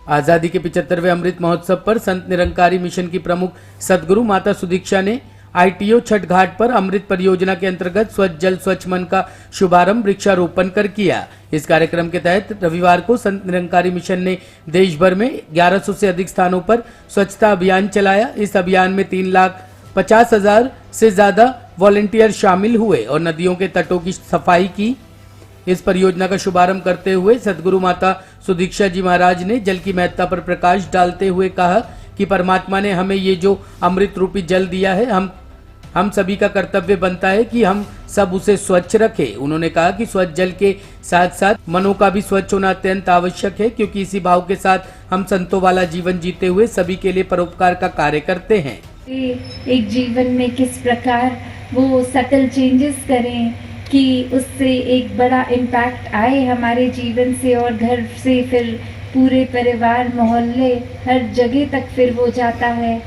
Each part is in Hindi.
आजादी के 75वें अमृत महोत्सव पर संत निरंकारी मिशन की प्रमुख सदगुरु माता सुदीक्षा ने आईटीओ छठ घाट पर अमृत परियोजना के अंतर्गत स्वच्छ जल स्वच्छ मन का शुभारंभ वृक्षारोपण कर किया। इस कार्यक्रम के तहत रविवार को संत निरंकारी मिशन ने देश भर में 1100 से अधिक स्थानों पर स्वच्छता अभियान चलाया। इस अभियान में 3,50,000 से ज्यादा वॉलंटियर शामिल हुए और नदियों के तटों की सफाई की। इस परियोजना का शुभारंभ करते हुए सदगुरु माता सुदीक्षा जी महाराज ने जल की महत्ता पर प्रकाश डालते हुए कहा कि परमात्मा ने हमें ये जो अमृत रूपी जल दिया है, हम सभी का कर्तव्य बनता है कि हम सब उसे स्वच्छ रखें। उन्होंने कहा कि स्वच्छ जल के साथ साथ मनों का भी स्वच्छ होना अत्यंत आवश्यक है, क्योंकि इसी भाव के साथ हम संतों वाला जीवन जीते हुए सभी के लिए परोपकार का कार्य करते हैं। एक जीवन में किस प्रकार वो सटल चेंजेस करें कि उससे एक बड़ा इम्पैक्ट आए हमारे जीवन से और घर से फिर पूरे परिवार, मोहल्ले, हर जगह तक फिर वो जाता है।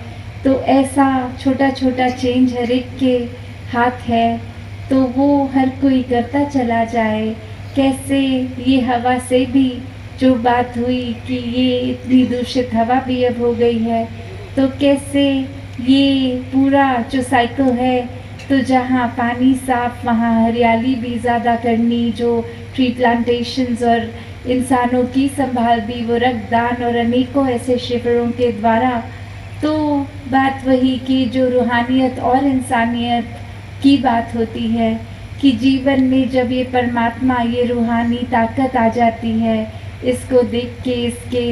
तो ऐसा छोटा छोटा चेंज हर एक के हाथ है, तो वो हर कोई करता चला जाए। कैसे ये हवा से भी जो बात हुई कि ये इतनी दूषित हवा भी अब हो गई है, तो कैसे ये पूरा जो साइकिल है, तो जहाँ पानी साफ वहाँ हरियाली भी ज़्यादा करनी, जो ट्री प्लांटेशंस और इंसानों की संभाल भी, वो रक्तदान और अनेकों ऐसे शिविरों के द्वारा। तो बात वही कि जो रूहानियत और इंसानियत की बात होती है कि जीवन में जब ये परमात्मा, ये रूहानी ताकत आ जाती है, इसको देख के इसके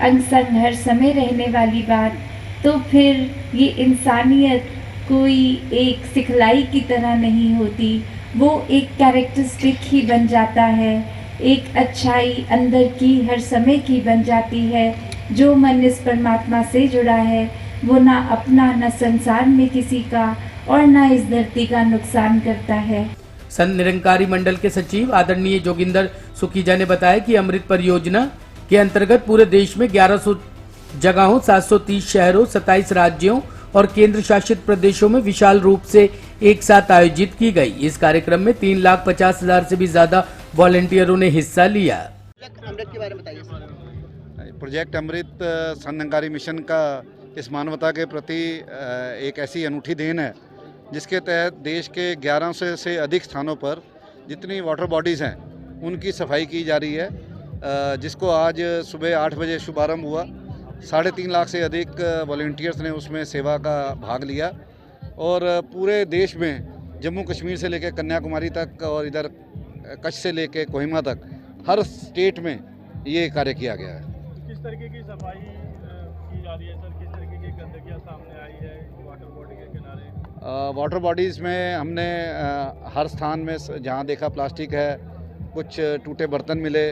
अंग संग हर समय रहने वाली बात, तो फिर ये इंसानियत कोई एक सिखलाई की तरह नहीं होती, वो एक कैरेक्टरिस्टिक ही बन जाता है, एक अच्छाई अंदर की हर समय की बन जाती है। जो मन इस परमात्मा से जुड़ा है, वो ना अपना, ना संसार में किसी का और ना इस धरती का नुकसान करता है। संत निरंकारी मंडल के सचिव आदरणीय जोगिंदर सुखीजा ने बताया कि अमृत परियोजना के अंतर्गत पूरे देश में 1100 जगहों, 730 शहरों, 27 राज्यों और केंद्र शासित प्रदेशों में विशाल रूप से एक साथ आयोजित की गई। इस कार्यक्रम में 3,50,000 से भी ज्यादा वॉलंटियरों ने हिस्सा लिया। अमृत के बारे में बताइए सर। प्रोजेक्ट अमृत संत निरंकारी मिशन का इस मानवता के प्रति एक ऐसी अनूठी देन है जिसके तहत देश के 1100 से अधिक स्थानों पर जितनी वाटर बॉडीज़ हैं उनकी सफाई की जा रही है, जिसको आज सुबह 8 बजे शुभारंभ हुआ। 3.5 लाख से अधिक वॉलंटियर्स ने उसमें सेवा का भाग लिया और पूरे देश में जम्मू कश्मीर से लेकर कन्याकुमारी तक और इधर कच्छ से लेकर कोहिमा तक हर स्टेट में ये कार्य किया गया है। किस तरीके की सफाई की जा रही है सर? किस तरीके की गंदगियाँ सामने आई है वाटर बॉडी के किनारे? वाटर बॉडीज़ में हमने हर स्थान में जहाँ देखा प्लास्टिक है, कुछ टूटे बर्तन मिले,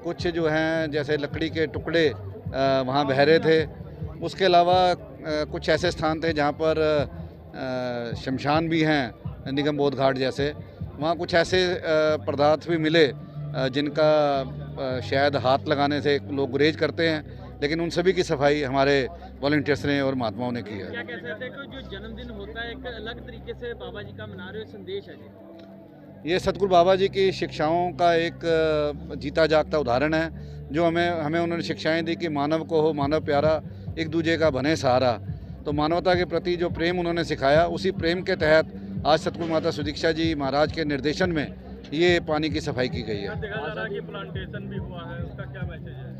कुछ जो हैं जैसे लकड़ी के टुकड़े वहाँ बह रहे थे। उसके अलावा कुछ ऐसे स्थान थे जहाँ पर शमशान भी हैं, निगम बोध घाट जैसे, वहाँ कुछ ऐसे पदार्थ भी मिले जिनका शायद हाथ लगाने से लोग गुरेज करते हैं, लेकिन उन सभी की सफाई हमारे वॉलंटियर्स ने और महात्माओं ने की है। क्या कह सकते हैं कि जो जन्मदिन होता है एक अलग तरीके से बाबा जी का मना रहे हो, संदेश है जी? ये सतगुरु बाबा जी की शिक्षाओं का एक जीता जागता उदाहरण है, जो हमें उन्होंने शिक्षाएं दी कि मानव को हो मानव प्यारा, एक दूजे का बने सहारा। तो मानवता के प्रति जो प्रेम उन्होंने सिखाया, उसी प्रेम के तहत आज सतगुरु माता सुदीक्षा जी महाराज के निर्देशन में ये पानी की सफाई की गई है। देखा जा रहा है कि प्लांटेशन भी हुआ है, उसका क्या मैसेज है?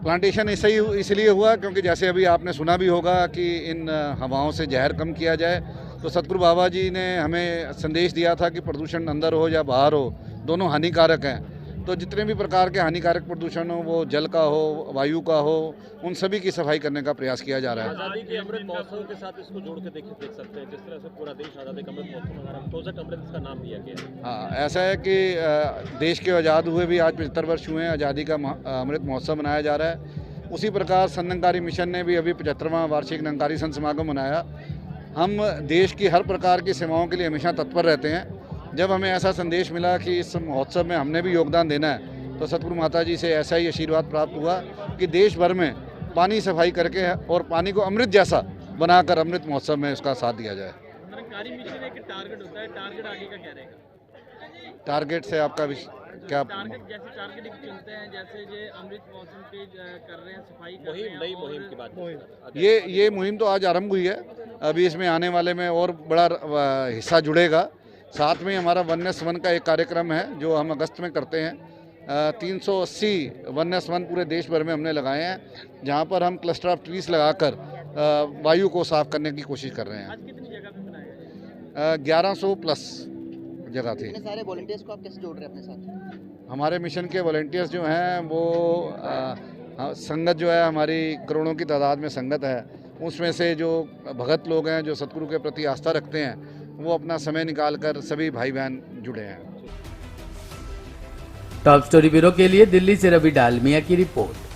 प्लांटेशन इसलिए हुआ क्योंकि जैसे अभी आपने सुना भी होगा कि इन हवाओं से जहर कम किया जाए, तो सतगुरु बाबा जी ने हमें संदेश दिया था कि प्रदूषण अंदर हो या बाहर हो, दोनों हानिकारक हैं। तो जितने भी प्रकार के हानिकारक प्रदूषण हो, वो जल का हो, वायु का हो, उन सभी की सफाई करने का प्रयास किया जा रहा है। आज़ादी के अमृत महोत्सव के साथ इसको जोड़ के देख सकते हैं, जिस तरह से पूरा देश आज़ादी का अमृत महोत्सव मना रहा है, प्रोजेक्ट अमृत इसका नाम दिया गया है। हाँ, ऐसा है कि देश के आज़ाद हुए भी आज 75 वर्ष हुए हैं, आज़ादी का अमृत महोत्सव मनाया जा रहा है। उसी प्रकार संत निरंकारी मिशन ने भी अभी 75वां वार्षिक निरंकारी संत समागम मनाया। हम देश की हर प्रकार की सेवाओं के लिए हमेशा तत्पर रहते हैं। जब हमें ऐसा संदेश मिला कि इस महोत्सव में हमने भी योगदान देना है, तो सतगुरु माता जी से ऐसा ही आशीर्वाद प्राप्त हुआ कि देश भर में पानी सफाई करके और पानी को अमृत जैसा बनाकर अमृत महोत्सव में उसका साथ दिया जाए। निरंकारी मिशन एक टारगेट होता है, टारगेट आगे का क्या रहेगा? टारगेट से आपका क्या टारगेट चुनते हैं जैसे ये अमृत मौसम पे कर रहे हैं सफाई कर रहे मुहिम हैं नई और मुहिम की बात कर ये मुहिम तो आज आरंभ हुई है। अभी इसमें आने वाले में और बड़ा हिस्सा जुड़ेगा। साथ में हमारा वननेस वन का एक कार्यक्रम है जो हम अगस्त में करते हैं। 380 वननेस वन पूरे देश भर में हमने लगाए हैं, जहां पर हम क्लस्टर ऑफ ट्रीज लगाकर वायु को साफ करने की कोशिश कर रहे हैं। आज कितनी जगह पे बनाया है? 1100 प्लस जगह थी। इतने सारे वॉलंटियर्स को आप कैसे जोड़ रहे हैं अपने साथ? हमारे मिशन के वॉलंटियर्स जो हैं वो संगत जो है हमारी करोड़ों की तादाद में संगत है, उसमें से जो भगत लोग हैं जो सतगुरु के प्रति आस्था रखते हैं वो अपना समय निकाल कर सभी भाई बहन जुड़े हैं। टॉप स्टोरी ब्यूरो के लिए दिल्ली से रवि डालमिया की रिपोर्ट।